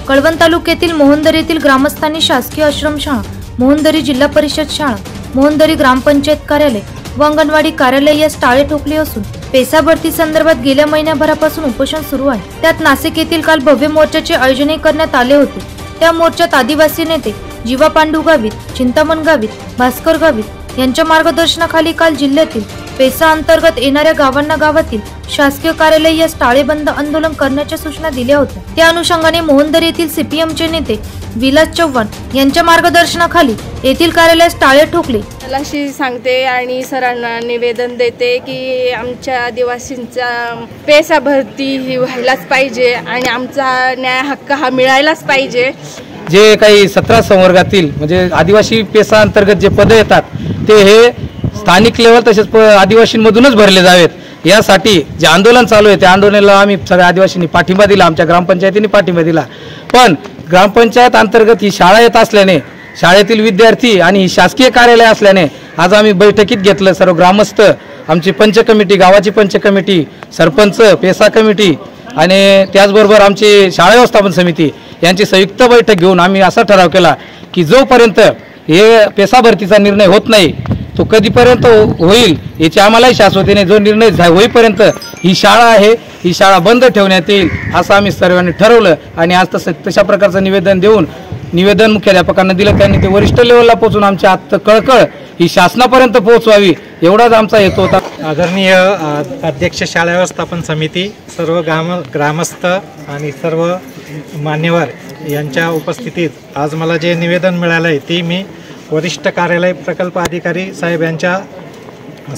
कळवण तालुक्यातील मोहनदरी येथील ग्रामस्थांनी शासकीय आश्रमशाळा, मोहनदरी जिल्हा परिषद शाळा, मोहनदरी ग्रामपंचायत कार्यालय व अंगणवाडी कार्यालय यास टाळे ठोकले असून पेसा भरती संदर्भात गेल्या महिन्याभरापासून उपोषण सुरू आहे। त्यात नाशिक येथील काल भव्य मोर्चाचे आयोजन करण्यात आले होते। त्या मोर्चात आदिवासी नेते जीवा पांडू गावित, चिंतामण गावित, भास्कर गावित यांच्या मार्गदर्शनाखाली काल जिल्ह्यातील पेसा अंतर्गत येणाऱ्या गावातील शासकीय कार्यालय यास टाळेबंद आंदोलन करण्याच्या सूचना दिल्या होत्या। त्या अनुषंगाने मोहनदरी येथील सीपीएमचे नेते विलास चव्हाण यांच्या मार्गदर्शनाखाली येथील कार्यालयास टाळे ठोकले। अशी सांगते आणि सरांना निवेदन देते की आमच्या आदिवासींचा पेसा भरती ही व्हायलाच पाहिजे आणि आमचा न्याय हक्क हा मिळायलाच पाहिजे। जे काही 17 संवर्गातील म्हणजे आदिवासी पेसा अंतर्गत जे पद येतात ते हे स्थानिक लेवल तसेच आदिवासींमधूनच भरले जावेत यासाठी जे आंदोलन चालू आहे त्या आंदोलनाला आम्ही सगळ्या आदिवासींनी पाठिंबा दिला, आमच्या ग्रामपंचायतीने पाठिंबा दिला। पण ग्रामपंचायत अंतर्गत ही शाळा येत असल्याने शाळेतील विद्यार्थी आणि ही शासकीय कार्यालय असल्याने आज आम्ही बैठकीत घेतलं सर्व ग्रामस्थ, आमची पंच कमिटी, गावाची पंच कमिटी, सरपंच, पेसा कमिटी आणि त्याचबरोबर आमची शाळा व्यवस्थापन समिती यांची संयुक्त बैठक घेऊन आम्ही असा ठराव केला की जोपर्यंत हे पेसा भरतीचा निर्णय होत नाही तो कधीपर्यंत होईल याची आम्हालाही शाश्वती नाही। जो निर्णय होईपर्यंत ही शाळा आहे ही शाळा बंद ठेवण्यात येईल असं आम्ही सर्वांनी ठरवलं आणि आज तशा प्रकारचं निवेदन देऊन निवेदन मुख्याध्यापकांना दिलं। त्यांनी ते वरिष्ठ लेवलला पोहोचून आमच्या आत कळकळ ही शासनापर्यंत पोहोचवावी एवढाच आमचा हेतू होता। आदरणीय अध्यक्ष शाळा व्यवस्थापन समिती, सर्व ग्रामस्थ आणि सर्व मान्यवर यांच्या उपस्थितीत आज मला जे निवेदन मिळालं आहे ते मी वरिष्ठ कार्यालय प्रकल्प अधिकारी साहेब यांच्या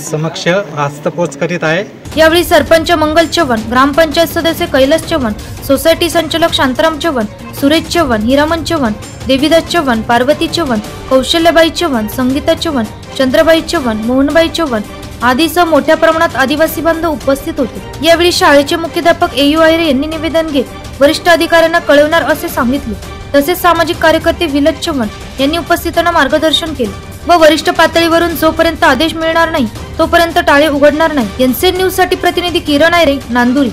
समक्ष हस्तपोच करीत आहे। यावेळी सरपंच मंगल चव्हाण, ग्रामपंचायत सदस्य कैलास चव्हाण, सोसायटी संचालक शांताराम चव्हाण, सुरेश चव्हाण, हिरामन चव्हाण, देवीदास चव्हाण, पार्वती चव्हाण, कौशल्यबाई चव्हाण, संगीता चव्हाण, चंद्रबाई चव्हाण, मोहनबाई चव्हाण आदीसह मोठ्या प्रमाणात आदिवासी बांधव उपस्थित होते। यावेळी शाळेचे मुख्याध्यापक AU आयरे यांनी निवेदन घेत वरिष्ठ अधिकाऱ्यांना कळवणार असे सांगितले। तसेच सामाजिक कार्यकर्ते विलास चव्हाण यांनी उपस्थितांना मार्गदर्शन केले व वरिष्ठ पातळीवरून जोपर्यंत आदेश मिळणार नाही तोपर्यंत टाळे उघडणार नाही। एनसीएन न्यूज साठी प्रतिनिधी किरण आयरे, नांदुरी।